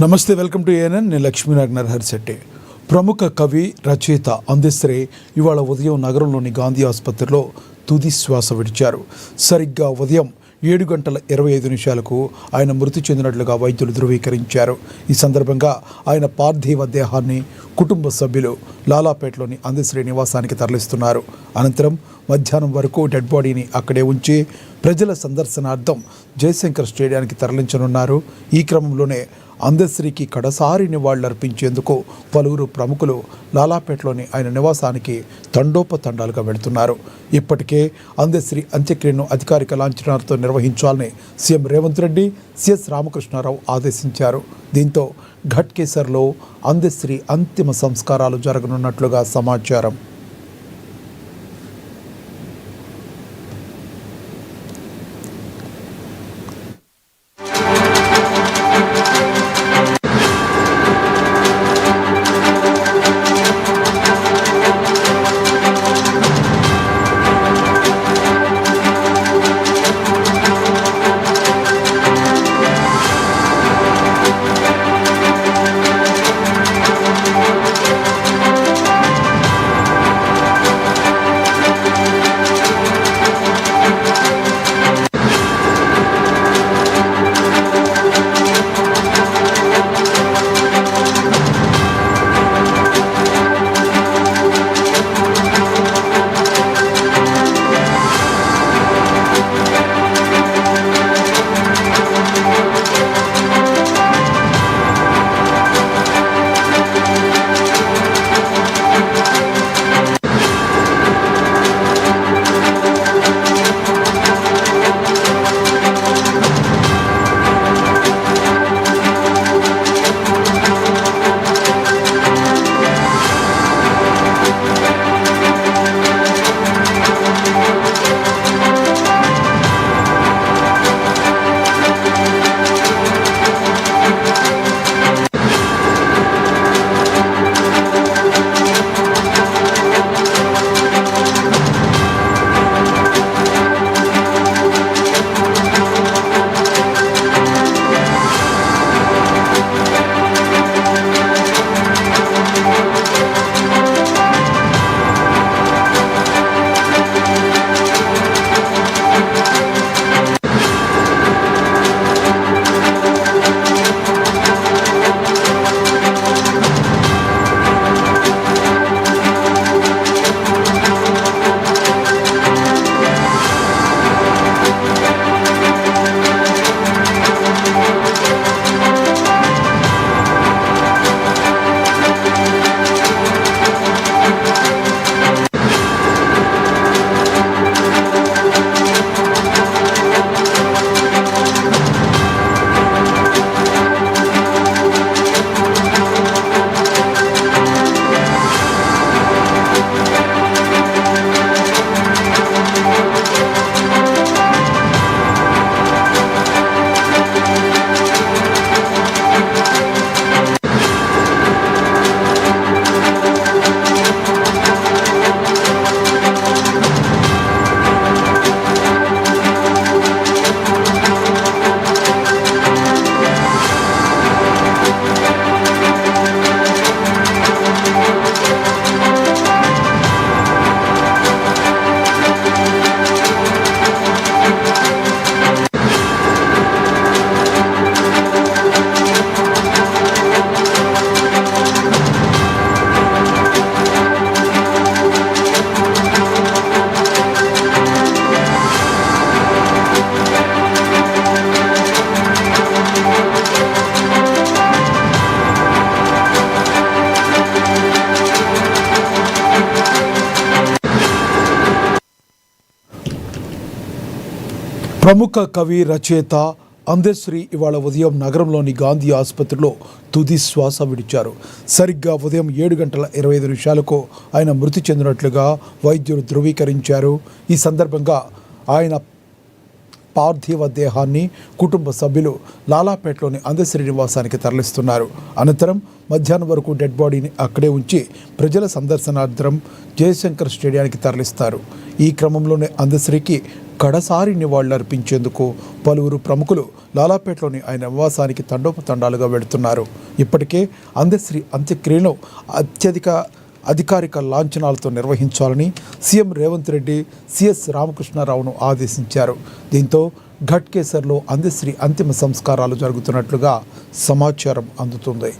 నమస్తే, welcome to ANN. నేను లక్ష్మీనారాయణ నరహరిశెట్టి. ప్రముఖ కవి రచయిత అందశ్రీ ఇవాళ ఉదయం నగరంలోని గాంధీ ఆసుపత్రిలో తుది శ్వాస విడిచారు. సరిగ్గా ఉదయం 7:25 ఆయన మృతి చెందినట్లుగా వైద్యులు ధృవీకరించారు. ఈ సందర్భంగా ఆయన పార్థివ దేహాన్ని కుటుంబ సభ్యులు లాలాపేటలోని అందశ్రీ నివాసానికి తరలిస్తున్నారు. అనంతరం మధ్యాహ్నం వరకు డెడ్ బాడీని అక్కడే ఉంచి ప్రజల సందర్శనార్థం జయశంకర్ స్టేడియానికి తరలించనున్నారు. ఈ క్రమంలోనే అందశ్రీకి కడసారి నివాళులర్పించేందుకు పలువురు ప్రముఖులు లాలాపేటలోని ఆయన నివాసానికి తండోపతండాలుగా వెళుతున్నారు. ఇప్పటికే అందశ్రీ అంత్యక్రియను అధికారిక లాంఛనాలతో నిర్వహించాలని సీఎం రేవంత్ రెడ్డి, సిఎస్ రామకృష్ణారావు ఆదేశించారు. దీంతో ఘట్కేసర్లో అందశ్రీ అంతిమ సంస్కారాలు జరగనున్నట్లుగా సమాచారం. ప్రముఖ కవి రచయిత అందశ్రీ ఇవాళ ఉదయం నగరంలోని గాంధీ ఆసుపత్రిలో తుది శ్వాస విడిచారు. సరిగ్గా ఉదయం 7:25 ఆయన మృతి చెందినట్లుగా వైద్యులు ధృవీకరించారు. ఈ సందర్భంగా ఆయన పార్థివ దేహాన్ని కుటుంబ సభ్యులు లాలాపేటలోని అందశ్రీ నివాసానికి తరలిస్తున్నారు. అనంతరం మధ్యాహ్నం వరకు డెడ్ బాడీని అక్కడే ఉంచి ప్రజల సందర్శనార్థం జయశంకర్ స్టేడియానికి తరలిస్తారు. ఈ క్రమంలోనే అందశ్రీకి కడసారి నివాళులర్పించేందుకు పలువురు ప్రముఖులు లాలాపేటలోని ఆయన నివాసానికి తండోపతండాలుగా వెళుతున్నారు. ఇప్పటికే అందశ్రీ అంత్యక్రియలను అధికారిక లాంఛనాలతో నిర్వహించాలని సీఎం రేవంత్ రెడ్డి సిఎస్ రామకృష్ణారావును ఆదేశించారు. దీంతో ఘట్కేసర్లో అందశ్రీ అంతిమ సంస్కారాలు జరుగుతున్నట్లుగా సమాచారం అందుతుంది.